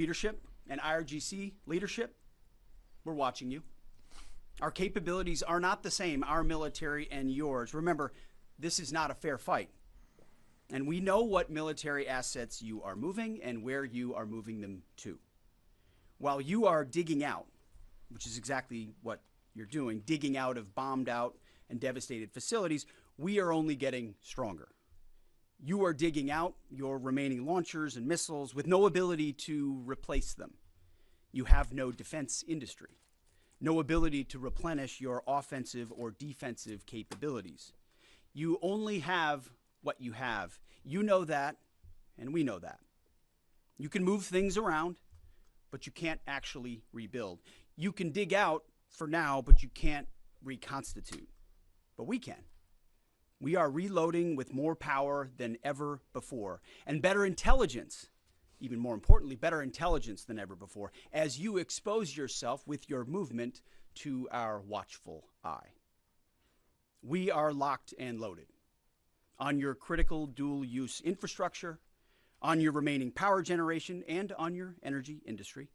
leadership and IRGC leadership, we're watching you. Our capabilities are not the same, our military and yours. Remember, this is not a fair fight. And we know what military assets you are moving and where you are moving them to. While you are digging out, which is exactly what you're doing, digging out of bombed out and devastated facilities, we are only getting stronger. You are digging out your remaining launchers and missiles with no ability to replace them. You have no defense industry, no ability to replenish your offensive or defensive capabilities. You only have what you have. You know that, and we know that. You can move things around, but you can't actually rebuild. You can dig out for now, but you can't reconstitute. But we can. We are reloading with more power than ever before, and better intelligence, even more importantly, better intelligence than ever before, as you expose yourself with your movement to our watchful eye. We are locked and loaded on your critical dual-use infrastructure, on your remaining power generation, and on your energy industry.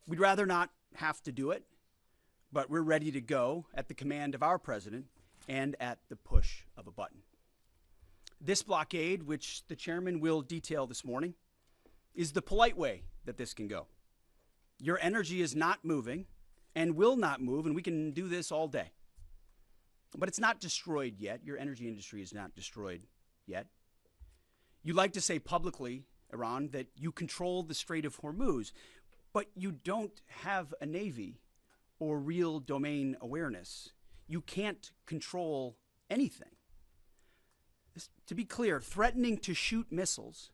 We'd rather not have to do it, but we're ready to go at the command of our president and at the push of a button. This blockade, which the chairman will detail this morning, is the polite way that this can go. Your energy is not moving and will not move, and we can do this all day. But it's not destroyed yet. Your energy industry is not destroyed yet. You like to say publicly, Iran, that you control the Strait of Hormuz, but you don't have a navy or real domain awareness. You can't control anything. To be clear, threatening to shoot missiles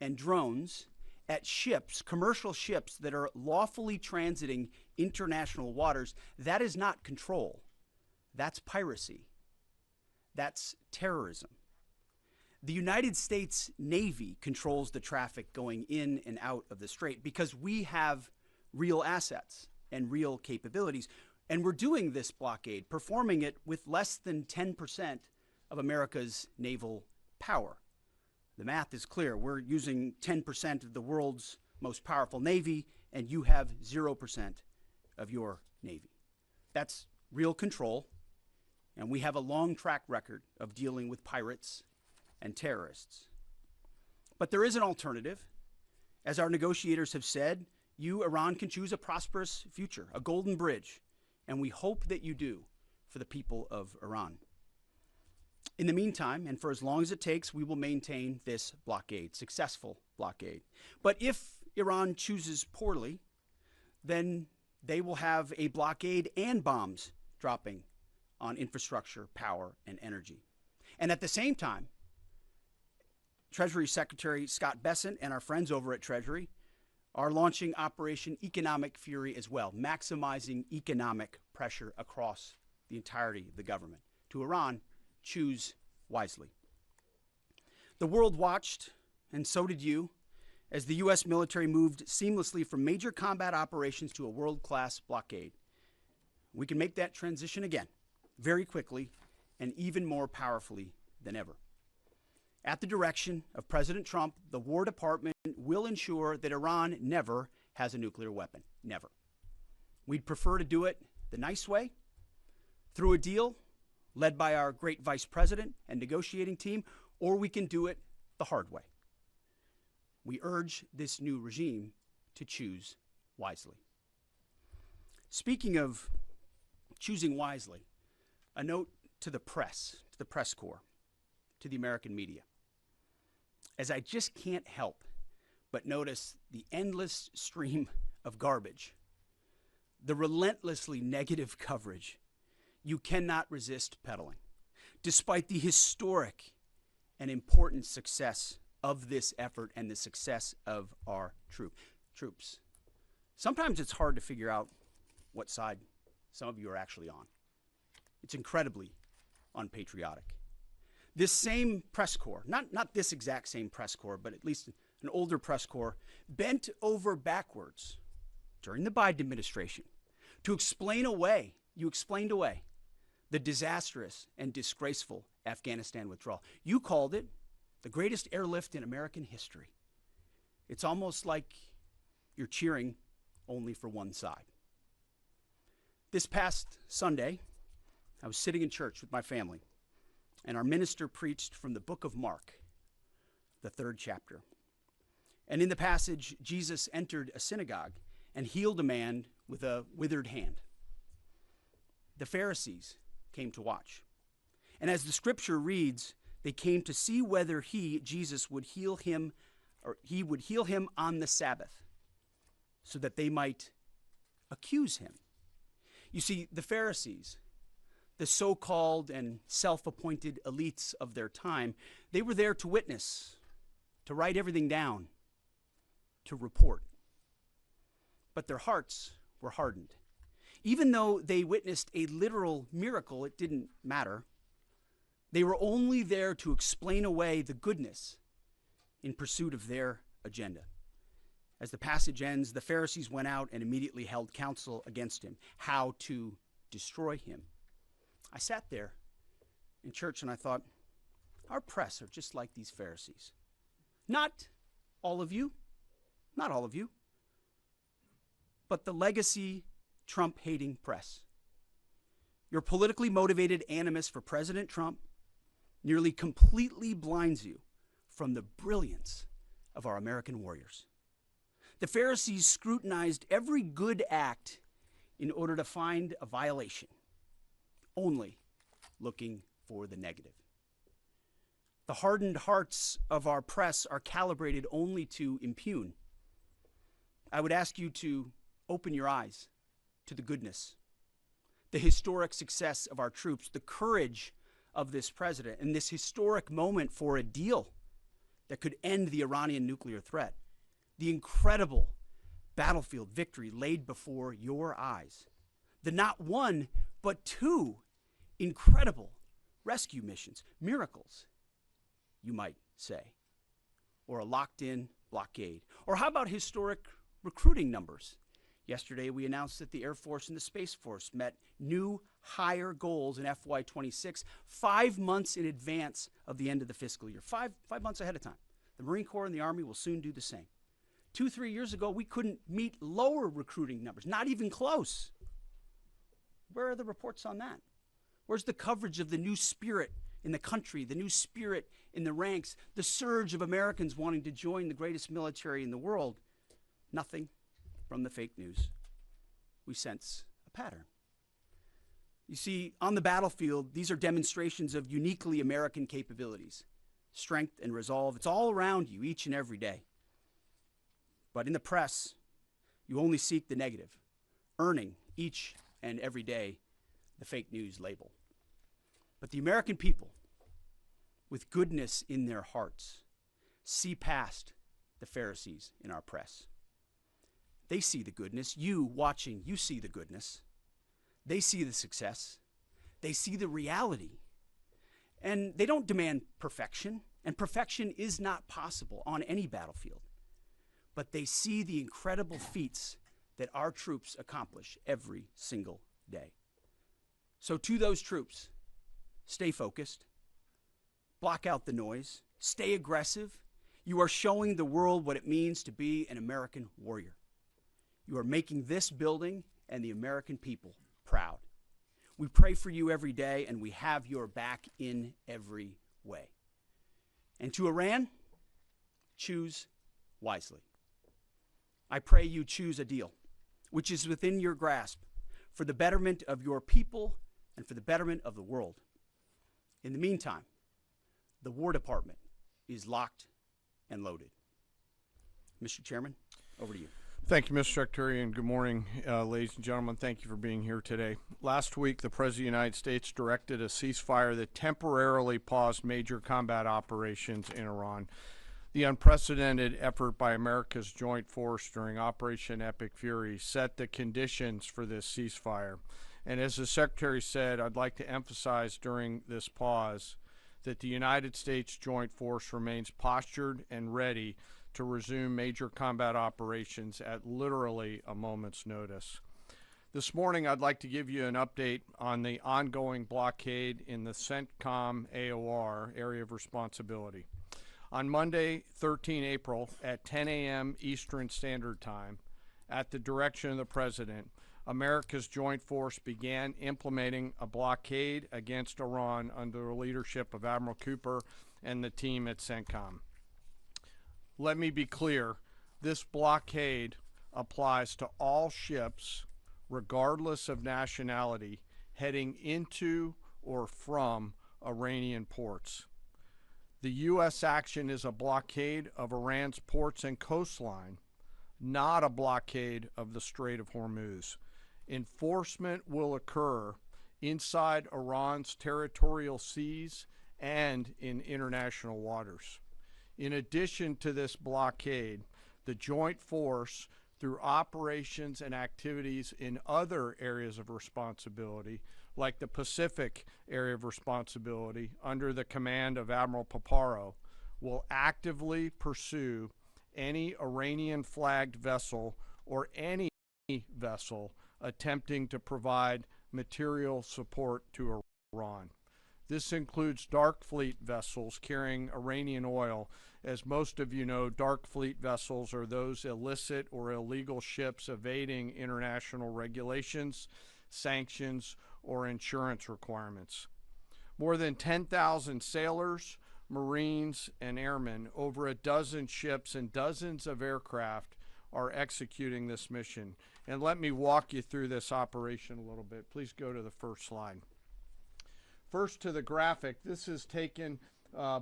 and drones at ships, commercial ships that are lawfully transiting international waters, that is not control. That's piracy. That's terrorism. The United States Navy controls the traffic going in and out of the strait because we have real assets and real capabilities. And we're doing this blockade, performing it with less than 10% of America's naval power. The math is clear. We're using 10% of the world's most powerful navy, and you have 0% of your navy. That's real control, and we have a long track record of dealing with pirates and terrorists. But there is an alternative. As our negotiators have said, you, Iran, can choose a prosperous future, a golden bridge, and we hope that you do for the people of Iran. In the meantime, and for as long as it takes, we will maintain this blockade, successful blockade. But if Iran chooses poorly, then they will have a blockade and bombs dropping on infrastructure, power, and energy. And at the same time, Treasury Secretary Scott Bessent and our friends over at Treasury are launching Operation Economic Fury as well, maximizing economic pressure across the entirety of the government. To Iran, choose wisely. The world watched, and so did you, as the U.S. military moved seamlessly from major combat operations to a world-class blockade. We can make that transition again, very quickly, and even more powerfully than ever. At the direction of President Trump, the War Department will ensure that Iran never has a nuclear weapon. Never. We'd prefer to do it the nice way, through a deal led by our great vice president and negotiating team, or we can do it the hard way. We urge this new regime to choose wisely. Speaking of choosing wisely, a note to the press corps, to the American media. As I just can't help but notice the endless stream of garbage, the relentlessly negative coverage, you cannot resist peddling, despite the historic and important success of this effort and the success of our troops. Sometimes it's hard to figure out what side some of you are actually on. It's incredibly unpatriotic. This same press corps, not this exact same press corps, but at least an older press corps, bent over backwards during the Biden administration to explain away, the disastrous and disgraceful Afghanistan withdrawal. You called it the greatest airlift in American history. It's almost like you're cheering only for one side. This past Sunday, I was sitting in church with my family, and our minister preached from the book of Mark, the 3rd chapter. And in the passage, Jesus entered a synagogue and healed a man with a withered hand. The Pharisees came to watch. And as the scripture reads, they came to see whether Jesus, would heal him, or he would heal him on the Sabbath, so that they might accuse him. You see, the Pharisees, the so-called and self-appointed elites of their time, they were there to witness, to write everything down, to report. But their hearts were hardened. Even though they witnessed a literal miracle, it didn't matter. They were only there to explain away the goodness in pursuit of their agenda. As the passage ends, the Pharisees went out and immediately held counsel against him, how to destroy him. I sat there in church and I thought, our press are just like these Pharisees. Not all of you, but the legacy Trump-hating press. Your politically motivated animus for President Trump nearly completely blinds you from the brilliance of our American warriors. The Pharisees scrutinized every good act in order to find a violation, only looking for the negative. The hardened hearts of our press are calibrated only to impugn. I would ask you to open your eyes to the goodness, the historic success of our troops, the courage of this president, and this historic moment for a deal that could end the Iranian nuclear threat, the incredible battlefield victory laid before your eyes, the not one, but 2 incredible rescue missions, miracles, you might say, or a locked-in blockade. Or how about historic recruiting numbers? Yesterday, we announced that the Air Force and the Space Force met new higher goals in FY26, 5 months in advance of the end of the fiscal year, five months ahead of time. The Marine Corps and the Army will soon do the same. 2-3 years ago, we couldn't meet lower recruiting numbers, not even close. Where are the reports on that? Where's the coverage of the new spirit in the country, the new spirit in the ranks, the surge of Americans wanting to join the greatest military in the world? Nothing from the fake news. We sense a pattern. You see, on the battlefield, these are demonstrations of uniquely American capabilities, strength and resolve. It's all around you each and every day. But in the press, you only seek the negative, earning each and every day the fake news label. But the American people, with goodness in their hearts, see past the Pharisees in our press. They see the goodness. You watching, you see the goodness. They see the success. They see the reality. And they don't demand perfection, and perfection is not possible on any battlefield. But they see the incredible feats that our troops accomplish every single day. So to those troops, stay focused, block out the noise, stay aggressive. You are showing the world what it means to be an American warrior. You are making this building and the American people proud. We pray for you every day, and we have your back in every way. And to Iran, choose wisely. I pray you choose a deal which is within your grasp for the betterment of your people and for the betterment of the world. In the meantime, the War Department is locked and loaded. Mr. Chairman, over to you. Thank you, Mr. Secretary, and good morning, ladies and gentlemen. Thank you for being here today. Last week, the President of the United States directed a ceasefire that temporarily paused major combat operations in Iran. The unprecedented effort by America's joint force during Operation Epic Fury set the conditions for this ceasefire. And as the Secretary said, I'd like to emphasize during this pause that the United States joint force remains postured and ready to resume major combat operations at literally a moment's notice. This morning, I'd like to give you an update on the ongoing blockade in the CENTCOM AOR area of responsibility. On Monday, 13 April, at 10 a.m. Eastern Standard Time, at the direction of the President, America's joint force began implementing a blockade against Iran under the leadership of Admiral Cooper and the team at CENTCOM. Let me be clear, this blockade applies to all ships, regardless of nationality, heading into or from Iranian ports. The U.S. action is a blockade of Iran's ports and coastline, not a blockade of the Strait of Hormuz. Enforcement will occur inside Iran's territorial seas and in international waters. In addition to this blockade, the joint force, through operations and activities in other areas of responsibility, like the Pacific area of responsibility under the command of Admiral Paparo, will actively pursue any Iranian-flagged vessel or any vessel attempting to provide material support to Iran. This includes dark fleet vessels carrying Iranian oil. As most of you know, dark fleet vessels are those illicit or illegal ships evading international regulations, sanctions, or insurance requirements. More than 10,000 sailors, Marines, and airmen, over a dozen ships and dozens of aircraft are executing this mission. And let me walk you through this operation a little bit. Please go to the first slide. First to the graphic. This is taken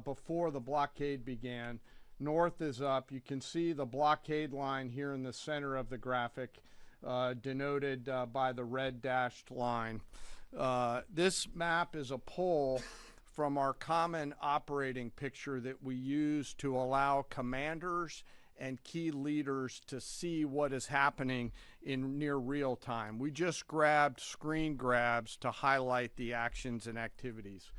before the blockade began. North is up. You can see the blockade line here in the center of the graphic, denoted by the red dashed line. This map is a pull from our common operating picture that we use to allow commanders and key leaders to see what is happening in near real time. We just grabbed screen grabs to highlight the actions and activities.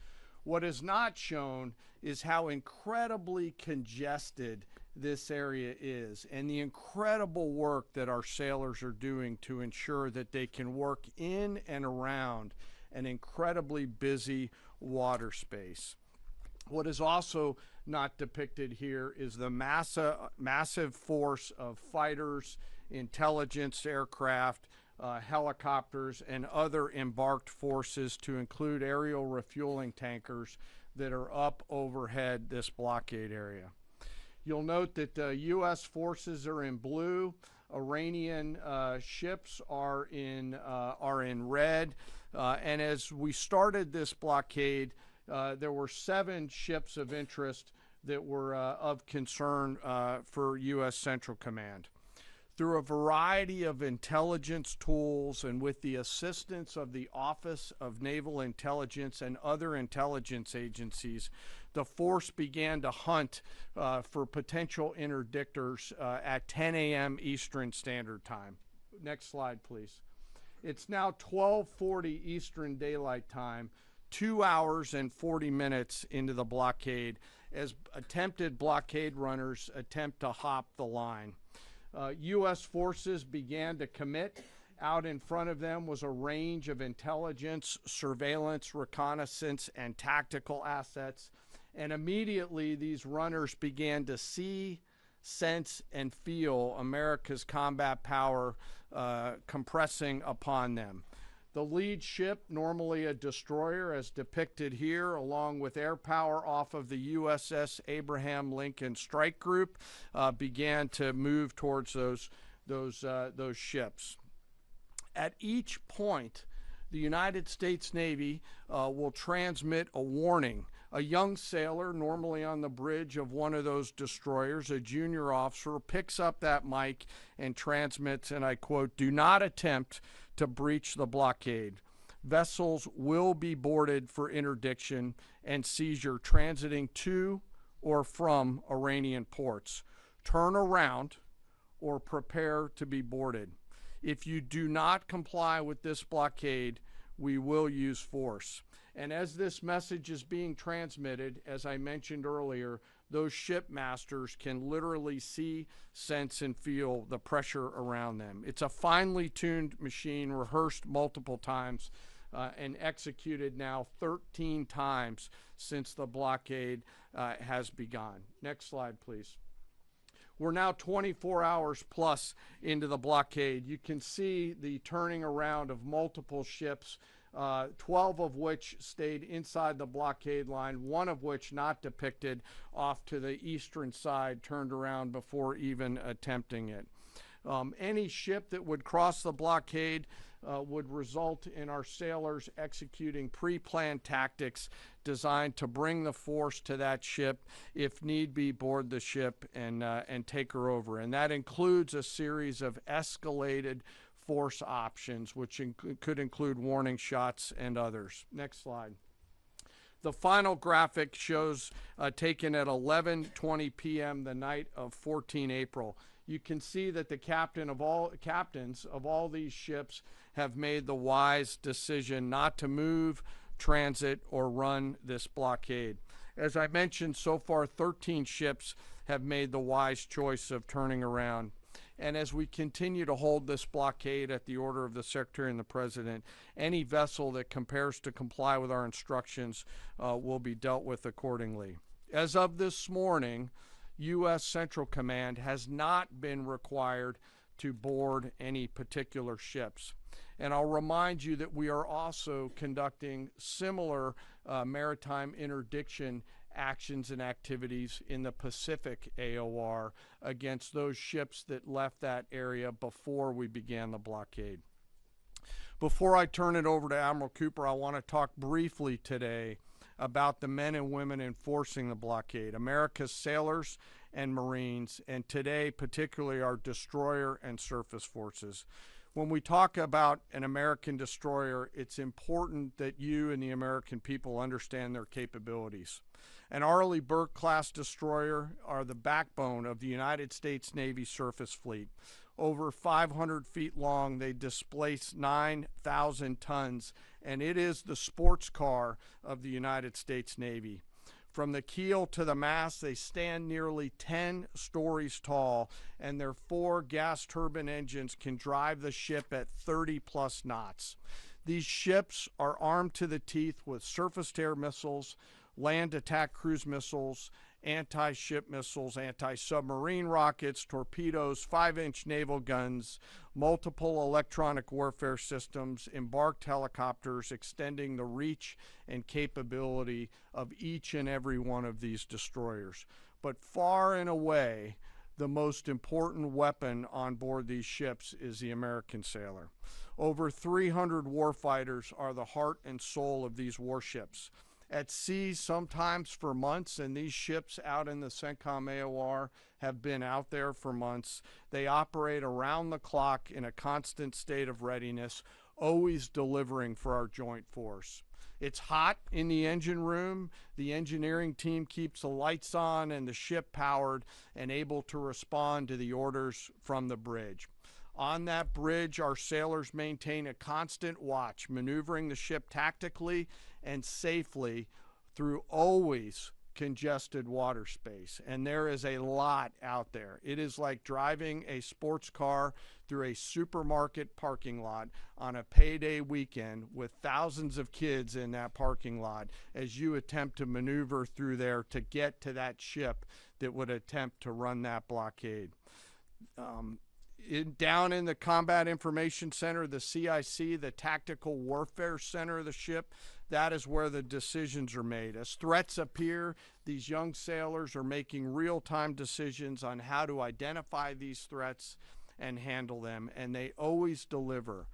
What is not shown is how incredibly congested this area is and the incredible work that our sailors are doing to ensure that they can work in and around an incredibly busy water space. What is also not depicted here is the massive force of fighters, intelligence aircraft, helicopters, and other embarked forces, to include aerial refueling tankers, that are up overhead this blockade area. You'll note that the U.S. forces are in blue, Iranian ships are in red, and as we started this blockade, there were 7 ships of interest that were of concern for U.S. Central Command. Through a variety of intelligence tools and with the assistance of the Office of Naval Intelligence and other intelligence agencies, the force began to hunt for potential interdictors at 10 a.m. Eastern Standard Time. Next slide, please. It's now 12:40 Eastern Daylight Time, 2 hours and 40 minutes into the blockade, as attempted blockade runners attempt to hop the line. U.S. forces began to commit. Out in front of them was a range of intelligence, surveillance, reconnaissance, and tactical assets. And immediately these runners began to see, sense, and feel America's combat power compressing upon them. The lead ship, normally a destroyer as depicted here, along with air power off of the USS Abraham Lincoln Strike Group, began to move towards those ships. At each point, the United States Navy will transmit a warning. A young sailor, normally on the bridge of one of those destroyers, a junior officer, picks up that mic and transmits, and I quote, "Do not attempt to breach the blockade. Vessels will be boarded for interdiction and seizure transiting to or from Iranian ports. Turn around or prepare to be boarded. If you do not comply with this blockade, we will use force." And as this message is being transmitted, as I mentioned earlier, those shipmasters can literally see, sense, and feel the pressure around them. It's a finely tuned machine, rehearsed multiple times, and executed now 13 times since the blockade has begun. Next slide, please. We're now 24 hours plus into the blockade. You can see the turning around of multiple ships, 12 of which stayed inside the blockade line, one of which not depicted off to the eastern side, turned around before even attempting it. Any ship that would cross the blockade would result in our sailors executing pre-planned tactics designed to bring the force to that ship, if need be, board the ship and take her over. And that includes a series of escalated force options, which could include warning shots and others. Next slide. The final graphic shows taken at 11:20 p.m. the night of 14 April. You can see that the captains of all these ships have made the wise decision not to move, transit, or run this blockade. As I mentioned, so far 13 ships have made the wise choice of turning around. And as we continue to hold this blockade at the order of the Secretary and the President, any vessel that compares to comply with our instructions will be dealt with accordingly. As of this morning, U.S. Central Command has not been required to board any particular ships. And I'll remind you that we are also conducting similar maritime interdiction actions and activities in the Pacific AOR against those ships that left that area before we began the blockade. Before I turn it over to Admiral Cooper, I want to talk briefly today about the men and women enforcing the blockade, America's sailors and Marines, and today particularly our destroyer and surface forces. When we talk about an American destroyer, it's important that you and the American people understand their capabilities. An Arleigh Burke-class destroyer are the backbone of the United States Navy surface fleet. Over 500 feet long, they displace 9,000 tons, and it is the sports car of the United States Navy. From the keel to the mast, they stand nearly 10 stories tall, and their 4 gas turbine engines can drive the ship at 30-plus knots. These ships are armed to the teeth with surface-to-air missiles, land attack cruise missiles, anti-ship missiles, anti-submarine rockets, torpedoes, 5-inch naval guns, multiple electronic warfare systems, embarked helicopters, extending the reach and capability of each and every one of these destroyers. But far and away, the most important weapon on board these ships is the American sailor. Over 300 warfighters are the heart and soul of these warships. At sea, sometimes for months, and these ships out in the CENTCOM AOR have been out there for months. They operate around the clock in a constant state of readiness, always delivering for our joint force. It's hot in the engine room. The engineering team keeps the lights on and the ship powered and able to respond to the orders from the bridge. On that bridge, our sailors maintain a constant watch, maneuvering the ship tactically and safely through always congested water space. And there is a lot out there. It is like driving a sports car through a supermarket parking lot on a payday weekend with thousands of kids in that parking lot as you attempt to maneuver through there to get to that ship that would attempt to run that blockade. Down in the Combat Information Center, the CIC, the Tactical Warfare Center of the ship, that is where the decisions are made. As threats appear, these young sailors are making real-time decisions on how to identify these threats and handle them, and they always deliver.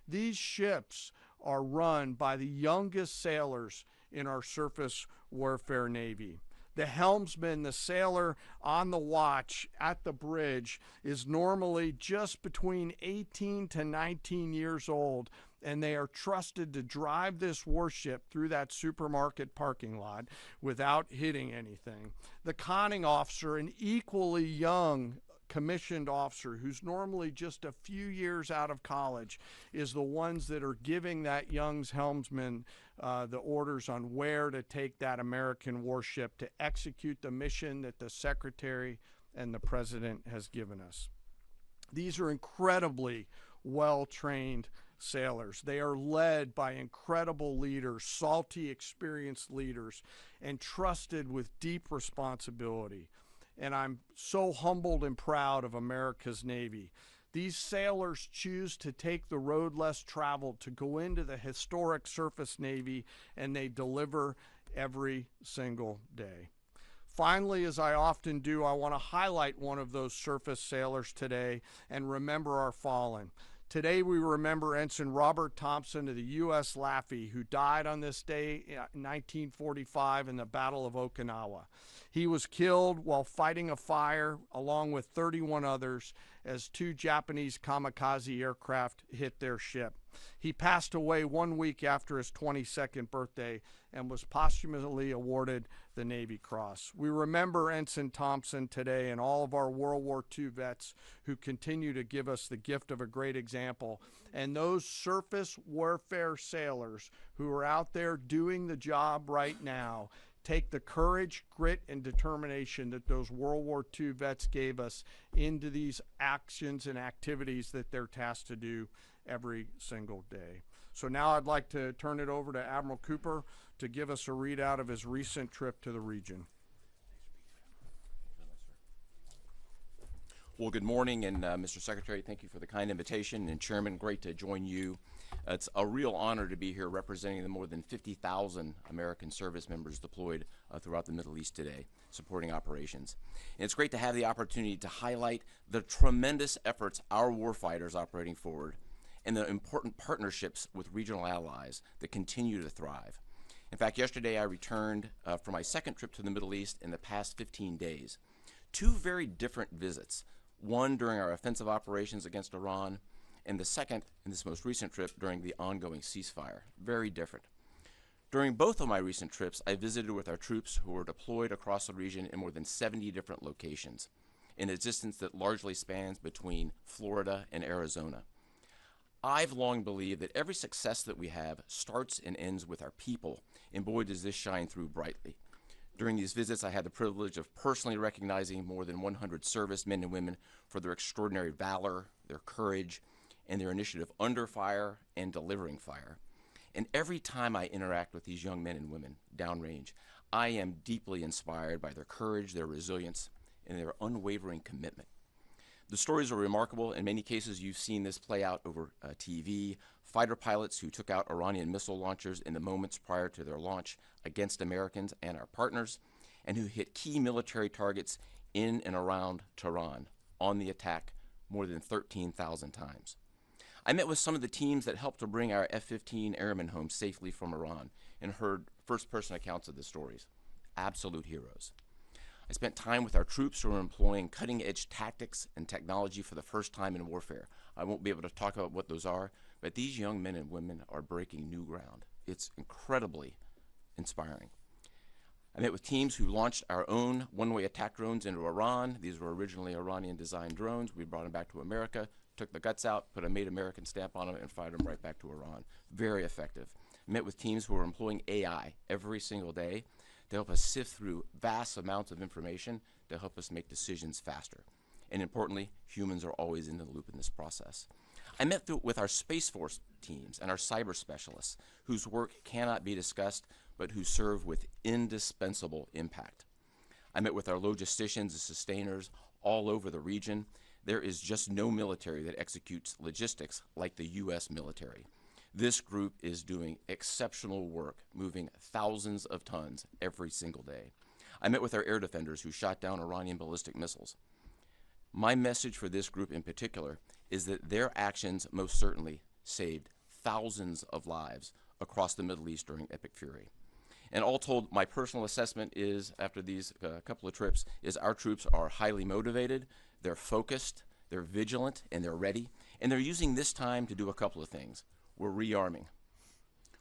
These ships are run by the youngest sailors in our surface warfare Navy. The helmsman, the sailor on the watch at the bridge, is normally just between 18 to 19 years old, and they are trusted to drive this warship through that supermarket parking lot without hitting anything. The conning officer, an equally young commissioned officer who's normally just a few years out of college, is the ones that are giving that young helmsman the orders on where to take that American warship to execute the mission that the Secretary and the President has given us. These are incredibly well-trained sailors. They are led by incredible leaders, salty, experienced leaders, and trusted with deep responsibility. and I'm so humbled and proud of America's Navy. These sailors choose to take the road less traveled to go into the historic surface Navy, and they deliver every single day. Finally, as I often do, I want to highlight one of those surface sailors today and remember our fallen. Today we remember Ensign Robert Thompson of the U.S. Laffey, who died on this day in 1945 in the Battle of Okinawa. He was killed while fighting a fire along with 31 others as 2 Japanese kamikaze aircraft hit their ship. He passed away 1 week after his 22nd birthday and was posthumously awarded the Navy Cross. We remember Ensign Thompson today and all of our World War II vets who continue to give us the gift of a great example. And those surface warfare sailors who are out there doing the job right now take the courage, grit, and determination that those World War II vets gave us into these actions and activities that they're tasked to do every single day. So now I'd like to turn it over to Admiral Cooper to give us a readout of his recent trip to the region. Well, good morning, and Mr. Secretary, thank you for the kind invitation, and Chairman, great to join you. It's a real honor to be here representing the more than 50,000 American service members deployed throughout the Middle East today, supporting operations. And it's great to have the opportunity to highlight the tremendous efforts our warfighters operating forward and the important partnerships with regional allies that continue to thrive. In fact, yesterday I returned from my second trip to the Middle East in the past 15 days. 2 very different visits, one during our offensive operations against Iran, and the second, in this most recent trip, during the ongoing ceasefire. Very different. During both of my recent trips, I visited with our troops who were deployed across the region in more than 70 different locations, in a distance that largely spans between Florida and Arizona. I've long believed that every success that we have starts and ends with our people, and boy, does this shine through brightly. During these visits, I had the privilege of personally recognizing more than 100 servicemen and women for their extraordinary valor, their courage, and their initiative under fire and delivering fire. And every time I interact with these young men and women downrange, I am deeply inspired by their courage, their resilience, and their unwavering commitment. The stories are remarkable. In many cases, you've seen this play out over TV. Fighter pilots who took out Iranian missile launchers in the moments prior to their launch against Americans and our partners, and who hit key military targets in and around Tehran on the attack more than 13,000 times. I met with some of the teams that helped to bring our F-15 airmen home safely from Iran and heard first-person accounts of the stories. Absolute heroes. I spent time with our troops who are employing cutting-edge tactics and technology for the first time in warfare. I won't be able to talk about what those are, but these young men and women are breaking new ground. It's incredibly inspiring. I met with teams who launched our own one-way attack drones into Iran. These were originally Iranian-designed drones. We brought them back to America, took the guts out, put a Made American stamp on them, and fired them right back to Iran. Very effective. I met with teams who are employing AI every single day to help us sift through vast amounts of information to help us make decisions faster. And importantly, humans are always in the loop in this process. I met with our Space Force teams and our cyber specialists, whose work cannot be discussed, but who serve with indispensable impact. I met with our logisticians and sustainers all over the region. There is just no military that executes logistics like the U.S. military. This group is doing exceptional work, moving thousands of tons every single day. I met with our air defenders who shot down Iranian ballistic missiles. My message for this group in particular is that their actions most certainly saved thousands of lives across the Middle East during Epic Fury. And all told, my personal assessment is, after these couple of trips, is our troops are highly motivated, they're focused, they're vigilant, and they're ready. And they're using this time to do a couple of things. We're rearming,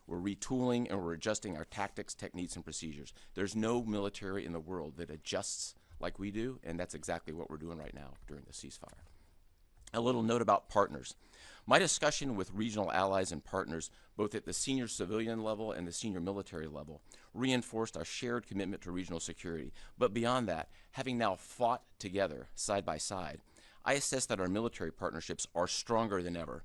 we're retooling, and we're adjusting our tactics, techniques, and procedures. There's no military in the world that adjusts like we do, and that's exactly what we're doing right now during the ceasefire. A little note about partners. My discussion with regional allies and partners, both at the senior civilian level and the senior military level, reinforced our shared commitment to regional security. But beyond that, having now fought together side by side, I assess that our military partnerships are stronger than ever.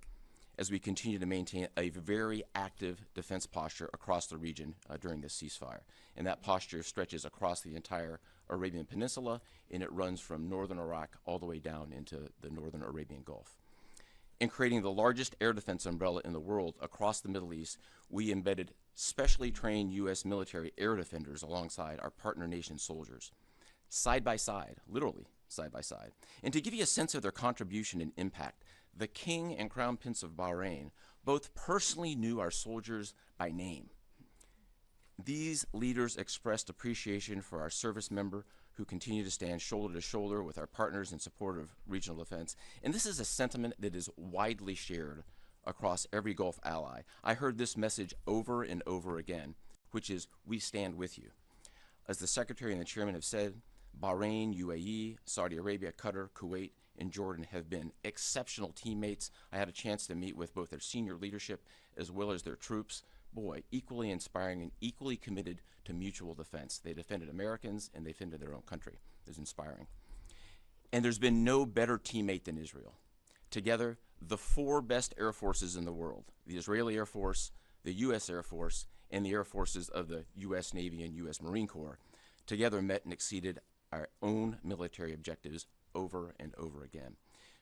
as we continue to maintain a very active defense posture across the region during this ceasefire. And that posture stretches across the entire Arabian Peninsula, and it runs from northern Iraq all the way down into the northern Arabian Gulf. In creating the largest air defense umbrella in the world across the Middle East, we embedded specially trained U.S. military air defenders alongside our partner nation soldiers, side by side, literally side by side. And to give you a sense of their contribution and impact, the King and Crown Prince of Bahrain both personally knew our soldiers by name. These leaders expressed appreciation for our service member who continue to stand shoulder to shoulder with our partners in support of regional defense. And this is a sentiment that is widely shared across every Gulf ally. I heard this message over and over again, which is, we stand with you. As the Secretary and the Chairman have said, Bahrain, UAE, Saudi Arabia, Qatar, Kuwait, and Jordan have been exceptional teammates. I had a chance to meet with both their senior leadership as well as their troops. Boy, equally inspiring and equally committed to mutual defense. They defended Americans and they defended their own country. It was inspiring. And there's been no better teammate than Israel. Together, the four best air forces in the world, the Israeli Air Force, the U.S. Air Force, and the air forces of the U.S. Navy and U.S. Marine Corps, together met and exceeded our own military objectives over and over again.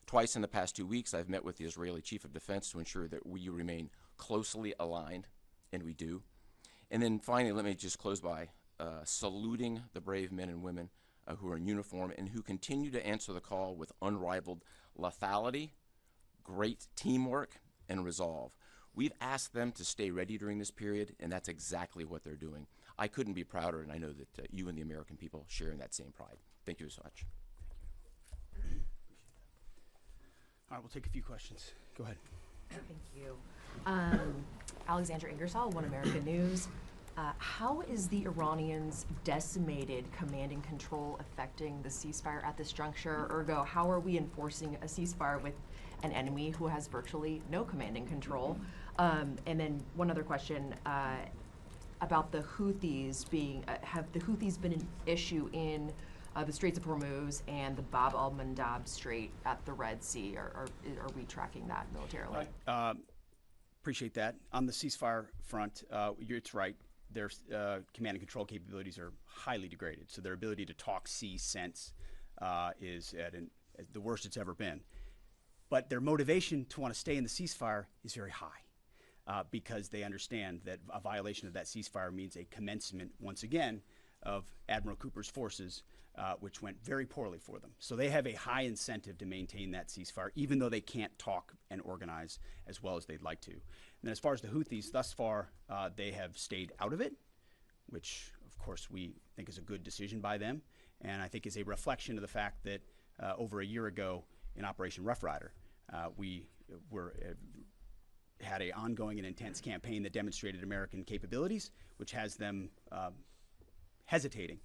Twice in the past 2 weeks, I've met with the Israeli Chief of Defense to ensure that we remain closely aligned, and we do. And then finally, let me just close by saluting the brave men and women who are in uniform and who continue to answer the call with unrivaled lethality, great teamwork, and resolve. We've asked them to stay ready during this period, and that's exactly what they're doing. I couldn't be prouder, and I know that you and the American people share in that same pride. Thank you so much. All right, we'll take a few questions. Go ahead. Thank you. Alexandra Ingersoll, One American News. How is the Iranians' decimated command and control affecting the ceasefire at this juncture? Ergo, how are we enforcing a ceasefire with an enemy who has virtually no command and control? And then one other question about the Houthis being, have the Houthis been an issue in the Straits of Hormuz and the Bab al-Mandab Strait at the Red Sea? Are we tracking that militarily? Appreciate that. On the ceasefire front, it's right. Their command and control capabilities are highly degraded. So their ability to talk, see, sense is at the worst it's ever been. But their motivation to want to stay in the ceasefire is very high because they understand that a violation of that ceasefire means a commencement, once again, of Admiral Cooper's forces, which went very poorly for them. So they have a high incentive to maintain that ceasefire, even though they can't talk and organize as well as they'd like to. And then as far as the Houthis, thus far, they have stayed out of it, which, of course, we think is a good decision by them, and I think is a reflection of the fact that over a year ago in Operation Rough Rider, we had an ongoing and intense campaign that demonstrated American capabilities, which has them hesitating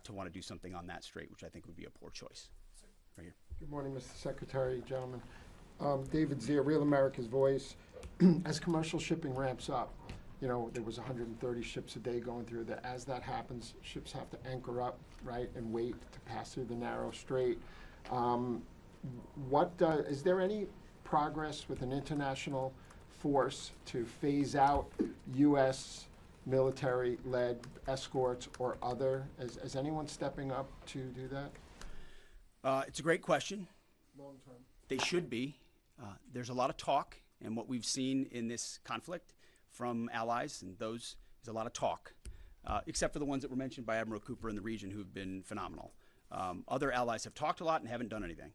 to want to do something on that strait, which I think would be a poor choice. Right here. Good morning, Mr. Secretary, gentlemen. David Zia, Real America's Voice. As commercial shipping ramps up, you know, there was 130 ships a day going through that. As that happens, ships have to anchor up, right, and wait to pass through the narrow strait. Is there any progress with an international force to phase out U.S. military-led escorts or other? Is anyone stepping up to do that? It's a great question. Long term. They should be. There's a lot of talk, and what we've seen in this conflict from allies and those is a lot of talk, except for the ones that were mentioned by Admiral Cooper in the region who've been phenomenal. Other allies have talked a lot and haven't done anything.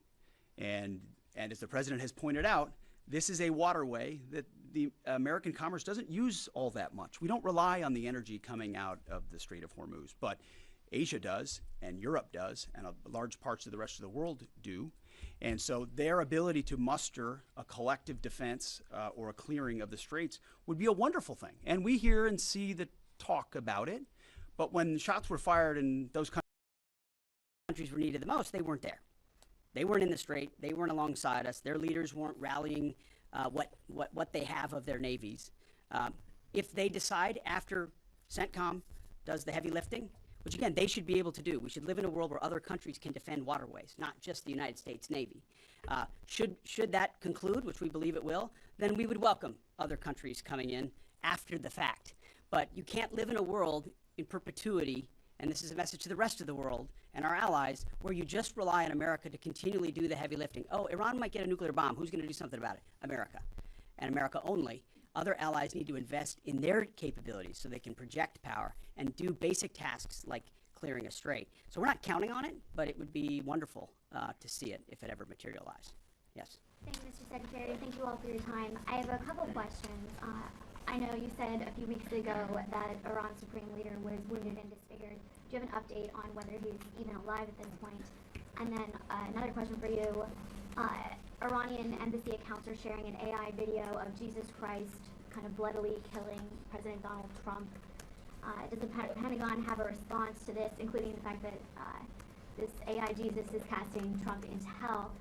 And as the president has pointed out, this is a waterway that the American commerce doesn't use all that much. We don't rely on the energy coming out of the Strait of Hormuz, but Asia does, and Europe does, and large parts of the rest of the world do. And so their ability to muster a collective defense or a clearing of the straits would be a wonderful thing. And we hear and see the talk about it, but when shots were fired and those countries were needed the most, they weren't there. They weren't in the strait. They weren't alongside us. Their leaders weren't rallying what they have of their navies. If they decide after CENTCOM does the heavy lifting, which again, they should be able to do. We should live in a world where other countries can defend waterways, not just the United States Navy. Should that conclude, which we believe it will, then we would welcome other countries coming in after the fact. But you can't live in a world in perpetuity, and this is a message to the rest of the world and our allies, where you just rely on America to continually do the heavy lifting. Oh, Iran might get a nuclear bomb. Who's going to do something about it? America. And America only. Other allies need to invest in their capabilities so they can project power and do basic tasks like clearing a strait. So we're not counting on it, but it would be wonderful to see it if it ever materialized. Yes. Thank you, Mr. Secretary. Thank you all for your time. I have a couple questions. I know you said a few weeks ago that Iran's supreme leader was wounded and disfigured. Do you have an update on whether he's even alive at this point? And then another question for you. Iranian embassy accounts are sharing an AI video of Jesus Christ kind of bloodily killing President Donald Trump. Does the Pentagon have a response to this, including the fact that this AI Jesus is casting Trump into hell?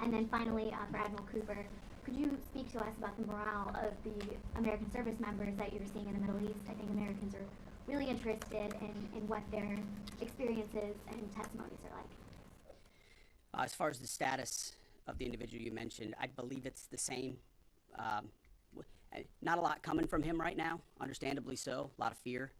And then finally, for Admiral Cooper, could you speak to us about the morale of the American service members that you're seeing in the Middle East? I think Americans are really interested in what their experiences and testimonies are like. As far as the status of the individual you mentioned, I believe it's the same. Not a lot coming from him right now, understandably so, a lot of fear.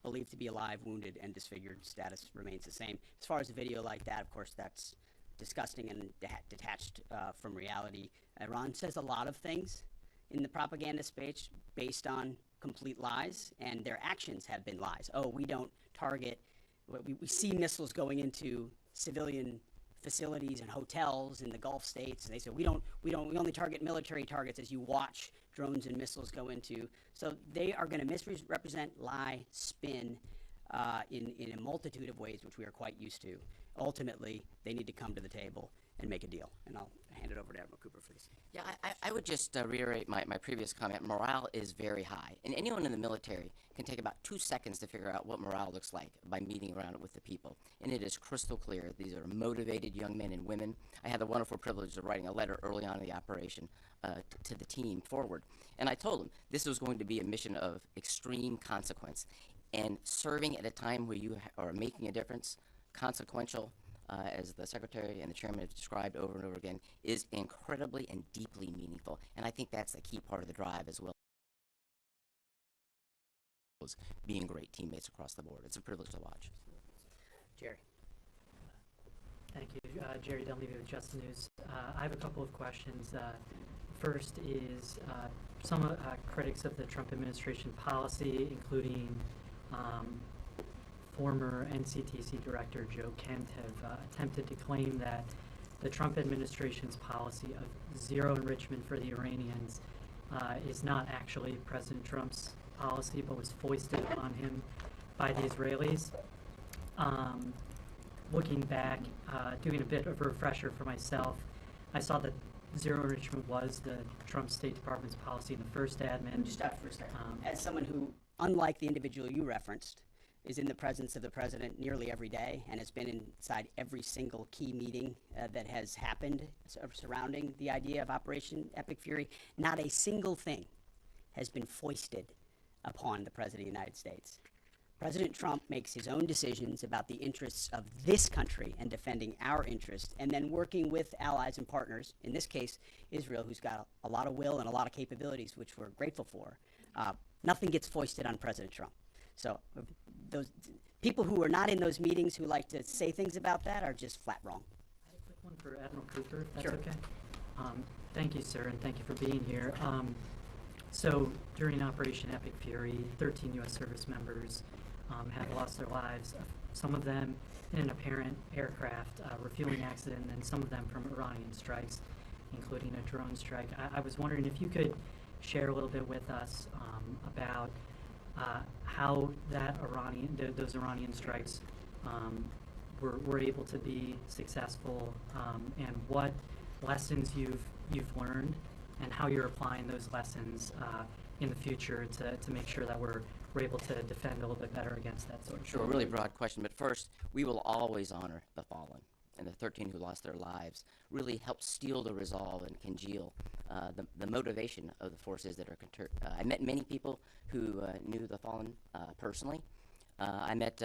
Believed to be alive, wounded, and disfigured. Status remains the same. As far as a video like that, of course, that's disgusting and detached from reality. Iran says a lot of things in the propaganda space based on complete lies, and their actions have been lies. Oh, we don't target, we see missiles going into civilian facilities and hotels in the Gulf states. And they say we only target military targets, as you watch drones and missiles go into. So they are going to misrepresent, lie, spin in a multitude of ways, which we are quite used to. Ultimately, they need to come to the table and make a deal. And I'll hand it over to Admiral Cooper for this. Yeah, I would just reiterate my previous comment. Morale is very high. And anyone in the military can take about 2 seconds to figure out what morale looks like by meeting around it with the people. And it is crystal clear. These are motivated young men and women. I had the wonderful privilege of writing a letter early on in the operation to the team forward. And I told them this was going to be a mission of extreme consequence. And serving at a time where you are making a difference, consequential, as the Secretary and the Chairman have described over and over again, is incredibly and deeply meaningful. And I think that's the key part of the drive as well as being great teammates across the board. It's a privilege to watch. Jerry. Thank you. Jerry Dunleavy with Just News. I have a couple of questions. First is some critics of the Trump administration policy, including former NCTC Director Joe Kent, have attempted to claim that the Trump administration's policy of zero enrichment for the Iranians is not actually President Trump's policy, but was foisted upon him by the Israelis. Looking back, doing a bit of a refresher for myself, I saw that zero enrichment was the Trump State Department's policy in the first admin. Just stop for a second. As someone who, unlike the individual you referenced, is in the presence of the president nearly every day and has been inside every single key meeting that has happened surrounding the idea of Operation Epic Fury, not a single thing has been foisted upon the President of the United States. President Trump makes his own decisions about the interests of this country and defending our interests, and then working with allies and partners, in this case, Israel, who's got a lot of will and a lot of capabilities, which we're grateful for. Nothing gets foisted on President Trump. So those people who are not in those meetings who like to say things about that are just flat wrong. I had a quick one for Admiral Cooper, if that's Sure. okay. Thank you, sir, and thank you for being here. So during Operation Epic Fury, 13 U.S. service members have lost their lives, some of them in an apparent aircraft refueling accident, and some of them from Iranian strikes, including a drone strike. I was wondering if you could share a little bit with us about how those Iranian strikes were able to be successful, and what lessons you've learned, and how you're applying those lessons in the future to make sure that we're able to defend a little bit better against that sort of Sure, thing. a really broad question, but first, we will always honor the fallen. And the 13 who lost their lives really helped steel the resolve and congeal the motivation of the forces that are I met many people who knew the fallen personally, I met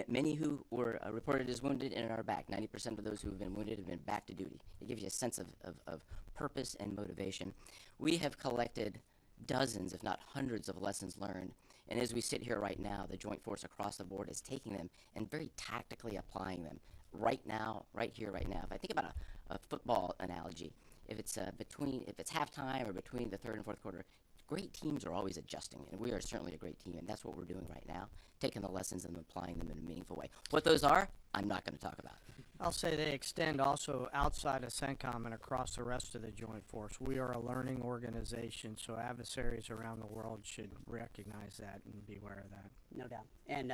many who were reported as wounded and are back. 90% of those who have been wounded have been back to duty. It gives you a sense of purpose and motivation. We have collected dozens, if not hundreds, of lessons learned. And as we sit here right now, the Joint Force across the board is taking them and very tactically applying them right now, right here, right now. If I think about a football analogy, if it's halftime or between the third and fourth quarter, great teams are always adjusting, and we are certainly a great team, and that's what we're doing right now, taking the lessons and applying them in a meaningful way. What those are, I'm not going to talk about. I'll say they extend also outside of CENTCOM and across the rest of the Joint Force. We are a learning organization, so adversaries around the world should recognize that and be aware of that. No doubt. And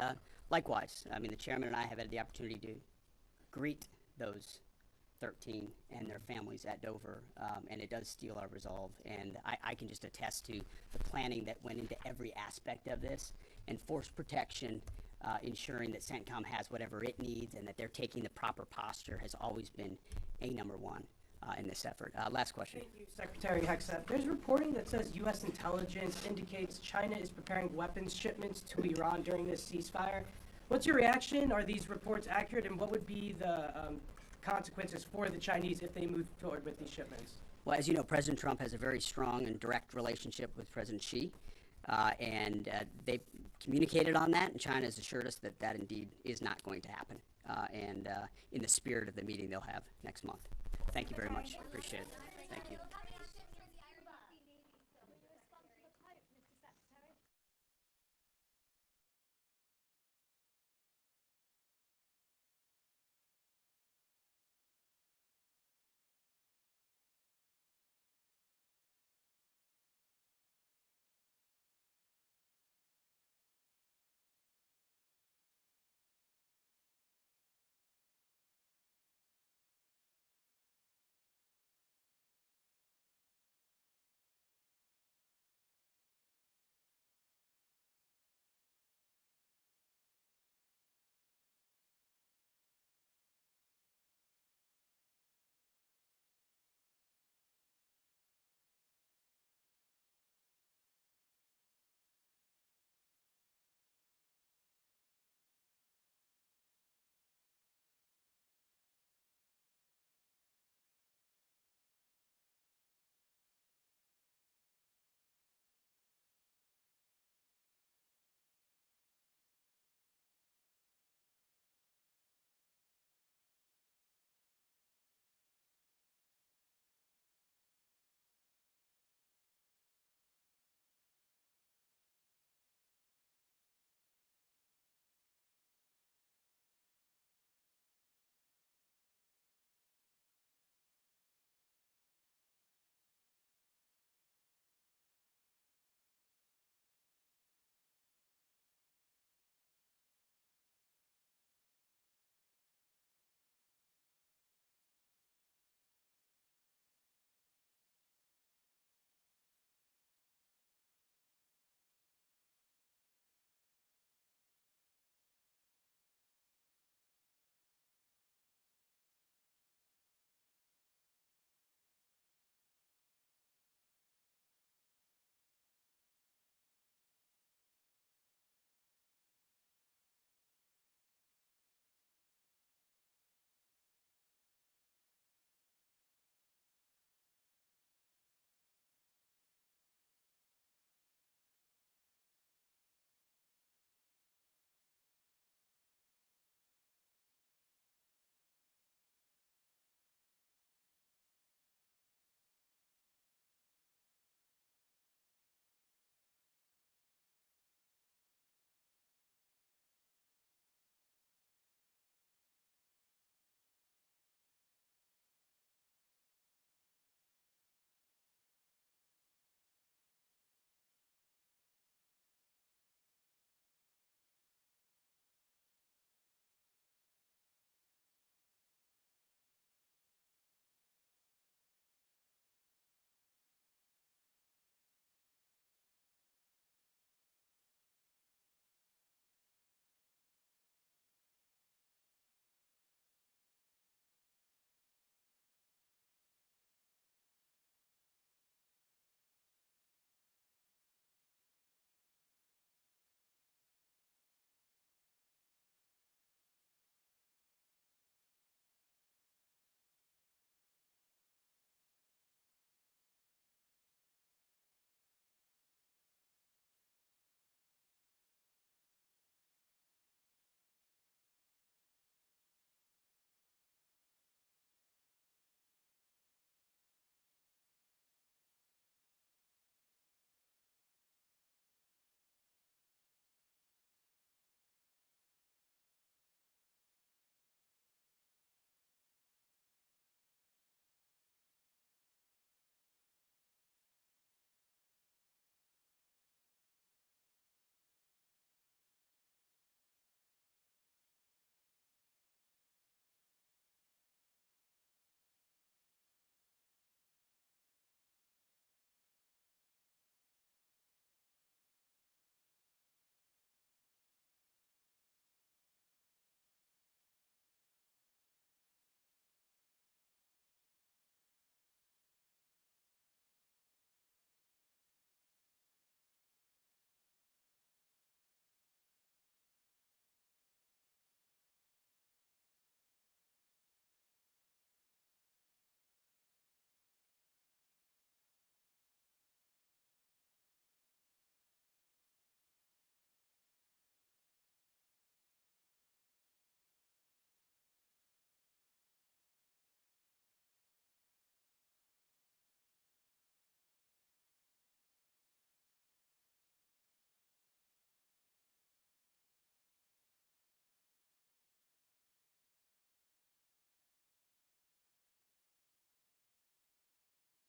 likewise, I mean, the chairman and I have had the opportunity to greet those 13 and their families at Dover, and it does steel our resolve. And I can just attest to the planning that went into every aspect of this, and force protection, ensuring that CENTCOM has whatever it needs and that they're taking the proper posture has always been a number one in this effort. Last question. Thank you, Secretary Hegseth. There's reporting that says U.S. intelligence indicates China is preparing weapons shipments to Iran during this ceasefire. What's your reaction? Are these reports accurate, and what would be the consequences for the Chinese if they move forward with these shipments? Well, as you know, President Trump has a very strong and direct relationship with President Xi, and they communicated on that, and China has assured us that that indeed is not going to happen, and in the spirit of the meeting they'll have next month. Thank you very much. Appreciate it. Thank you.